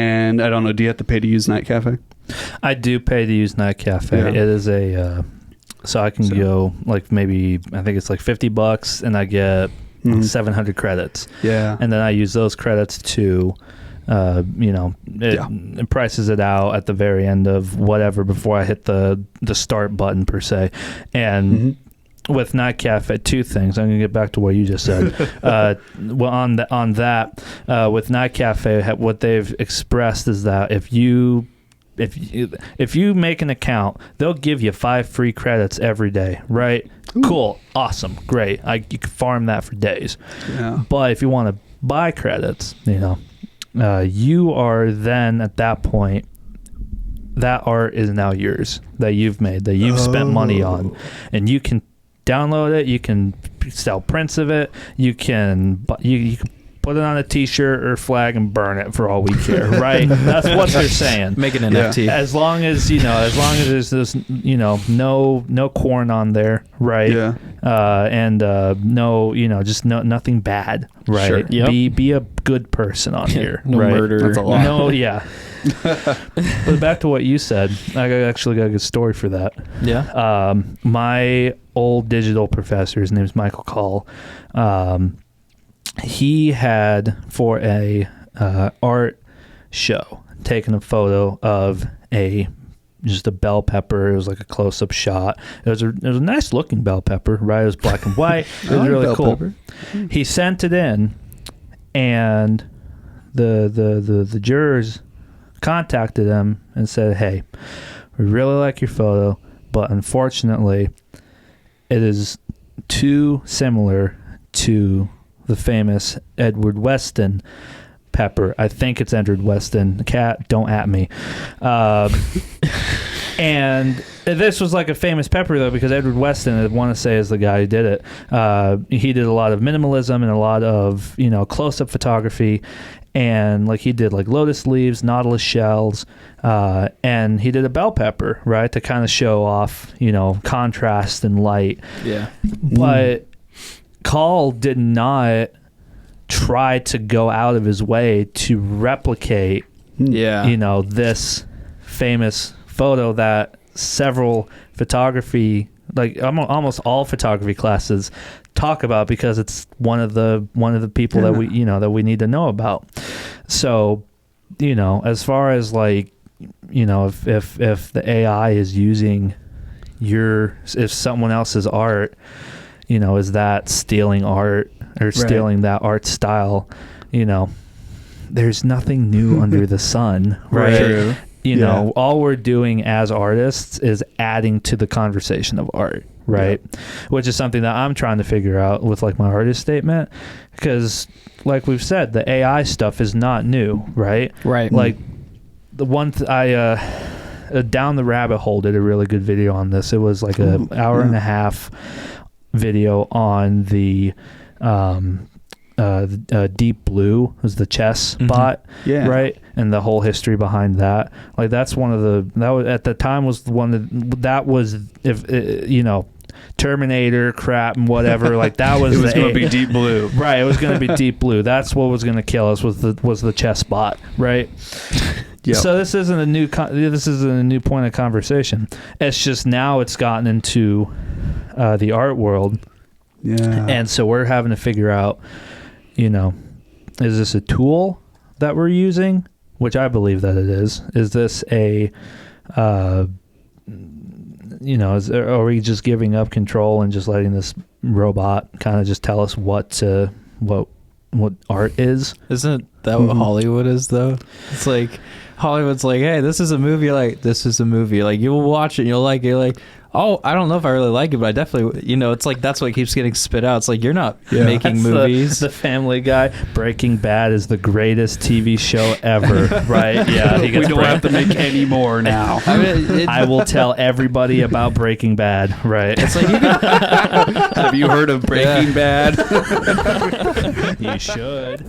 And I don't know, do you have to pay to use NightCafe? I do pay to use NightCafe. Yeah. It is a so I can go like maybe I think it's like $50 and I get 700 credits. Yeah. And then I use those credits to it prices it out at the very end of whatever before I hit the start button per se. And with NightCafe, two things. I'm gonna get back to what you just said. Well, on that, with NightCafe, what they've expressed is that if you make an account, they'll give you 5 free credits every day, right? Ooh. Cool, awesome, great. You can farm that for days. Yeah. But if you want to buy credits, you are then at that point, that art is now yours that you've made, that you've spent money on, and you can download it. You can sell prints of it. You can put it on a T-shirt or flag and burn it for all we care, right? That's what they're saying. Make an NFT. As long as there's this, no corn on there, right? Yeah. Nothing bad, right? Sure. Yep. Be a good person on here, no right? murder. That's a lot. No, yeah. But back to what you said, I actually got a good story for that. Yeah. My old digital professor, his name's Michael Call. He had for a art show taken a photo of just a bell pepper. It was like a close-up shot. It was a nice looking bell pepper, right? It was black and white. It was really cool. Pepper. He sent it in, and the jurors contacted him and said, "Hey, we really like your photo, but unfortunately, it is too similar to the famous Edward Weston pepper." I think it's Edward Weston. Cat, don't at me. And this was like a famous pepper, though, because Edward Weston, I want to say, is the guy who did it. He did a lot of minimalism and a lot of, close-up photography. And like he did like lotus leaves, nautilus shells, and he did a bell pepper, right, to kind of show off, contrast and light. Yeah. But Call did not try to go out of his way to replicate, this famous photo that several photography, like almost all photography classes, talk about, because it's one of the people that we need to know about. So, as far as like, if the AI is using if someone else's art, is that stealing art or stealing that art style? There's nothing new under the sun, right? True. All we're doing as artists is adding to the conversation of art, right? Yep. Which is something that I'm trying to figure out with like my artist statement, because like we've said, the AI stuff is not new, right? Right. Like the one Down the Rabbit Hole did a really good video on this. It was like an hour and a half video on the Deep Blue was the chess bot, right? And the whole history behind that. Like that's one of that was at the time was the one that was, if Terminator crap and whatever, like that was it was going to be Deep Blue, right? It was going to be Deep Blue. That's what was going to kill us, was the chess bot, right? Yep. So this isn't a new point of conversation. It's just now it's gotten into the art world, and so we're having to figure out, is this a tool that we're using, which I believe that it is. Is this are we just giving up control and just letting this robot kind of just tell us what art is? Isn't that what Hollywood is, though? It's like Hollywood's like, hey, this is a movie. Like, this is a movie. Like, you'll watch it and you'll like it. Like, oh, I don't know if I really like it, but I definitely, it's like that's what keeps getting spit out. It's like, you're not making that's movies. The Family Guy, Breaking Bad is the greatest TV show ever, right? Yeah, we don't have to make any more now. I will tell everybody about Breaking Bad, right? It's like, have you heard of Breaking Bad? You should.